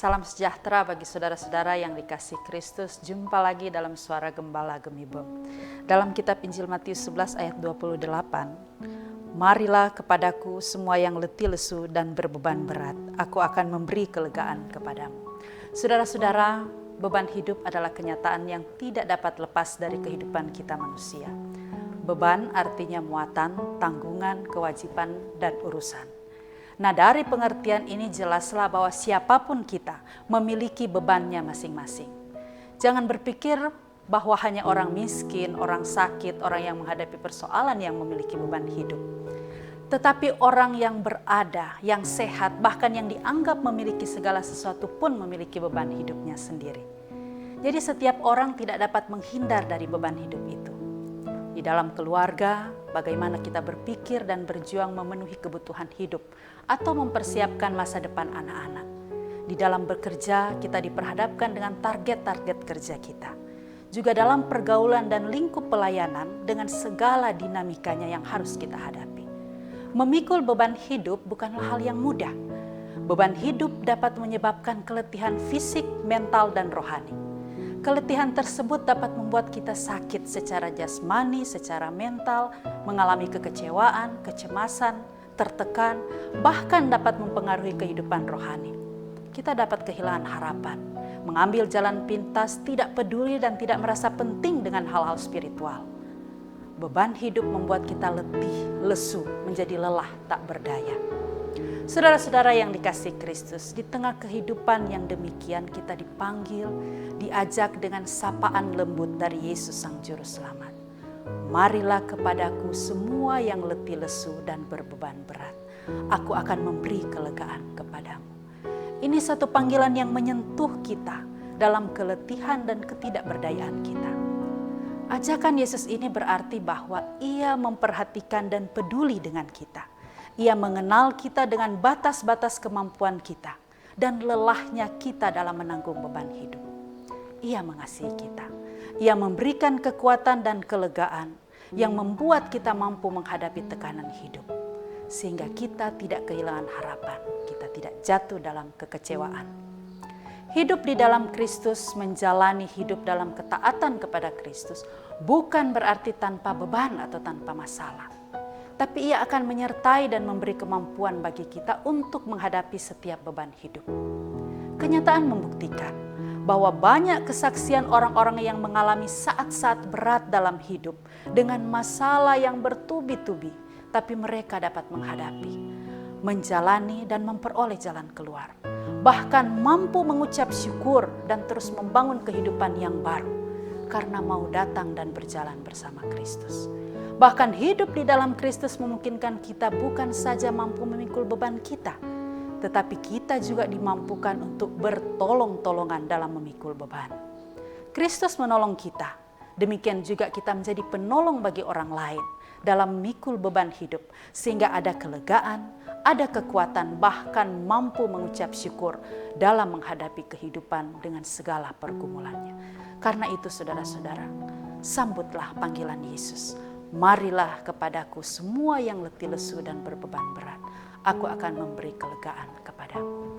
Salam sejahtera bagi saudara-saudara yang dikasihi Kristus. Jumpa lagi dalam Suara Gembala Gemiboh. Dalam kitab Injil Matius 11 ayat 28, marilah kepadaku semua yang letih lesu dan berbeban berat, aku akan memberi kelegaan kepadamu. Saudara-saudara, beban hidup adalah kenyataan yang tidak dapat lepas dari kehidupan kita manusia. Beban artinya muatan, tanggungan, kewajiban, dan urusan. Nah, dari pengertian ini jelaslah bahwa siapapun kita memiliki bebannya masing-masing. Jangan berpikir bahwa hanya orang miskin, orang sakit, orang yang menghadapi persoalan yang memiliki beban hidup. Tetapi orang yang berada, yang sehat, bahkan yang dianggap memiliki segala sesuatu pun memiliki beban hidupnya sendiri. Jadi setiap orang tidak dapat menghindar dari beban hidup itu. Di dalam keluarga, bagaimana kita berpikir dan berjuang memenuhi kebutuhan hidup atau mempersiapkan masa depan anak-anak. Di dalam bekerja, kita diperhadapkan dengan target-target kerja kita. Juga dalam pergaulan dan lingkup pelayanan dengan segala dinamikanya yang harus kita hadapi. Memikul beban hidup bukanlah hal yang mudah. Beban hidup dapat menyebabkan keletihan fisik, mental, dan rohani. Keletihan tersebut dapat membuat kita sakit secara jasmani, secara mental, mengalami kekecewaan, kecemasan, tertekan, bahkan dapat mempengaruhi kehidupan rohani. Kita dapat kehilangan harapan, mengambil jalan pintas, tidak peduli dan tidak merasa penting dengan hal-hal spiritual. Beban hidup membuat kita letih, lesu, menjadi lelah, tak berdaya. Saudara-saudara yang dikasihi Kristus, di tengah kehidupan yang demikian kita dipanggil, diajak dengan sapaan lembut dari Yesus Sang Juru Selamat. Marilah kepadaku semua yang letih lesu dan berbeban berat. Aku akan memberi kelegaan kepadamu. Ini satu panggilan yang menyentuh kita dalam keletihan dan ketidakberdayaan kita. Ajakan Yesus ini berarti bahwa Ia memperhatikan dan peduli dengan kita. Ia mengenal kita dengan batas-batas kemampuan kita dan lelahnya kita dalam menanggung beban hidup. Ia mengasihi kita. Ia memberikan kekuatan dan kelegaan yang membuat kita mampu menghadapi tekanan hidup. Sehingga kita tidak kehilangan harapan, kita tidak jatuh dalam kekecewaan. Hidup di dalam Kristus, menjalani hidup dalam ketaatan kepada Kristus, bukan berarti tanpa beban atau tanpa masalah. Tapi Ia akan menyertai dan memberi kemampuan bagi kita untuk menghadapi setiap beban hidup. Kenyataan membuktikan bahwa banyak kesaksian orang-orang yang mengalami saat-saat berat dalam hidup dengan masalah yang bertubi-tubi, tapi mereka dapat menghadapi, menjalani dan memperoleh jalan keluar. Bahkan mampu mengucap syukur dan terus membangun kehidupan yang baru karena mau datang dan berjalan bersama Kristus. Bahkan hidup di dalam Kristus memungkinkan kita bukan saja mampu memikul beban kita, tetapi kita juga dimampukan untuk bertolong-tolongan dalam memikul beban. Kristus menolong kita, demikian juga kita menjadi penolong bagi orang lain dalam memikul beban hidup, sehingga ada kelegaan, ada kekuatan, bahkan mampu mengucap syukur dalam menghadapi kehidupan dengan segala pergumulannya. Karena itu saudara-saudara, sambutlah panggilan Yesus. Marilah kepadaku semua yang letih lesu dan berbeban berat. Aku akan memberi kelegaan kepadamu.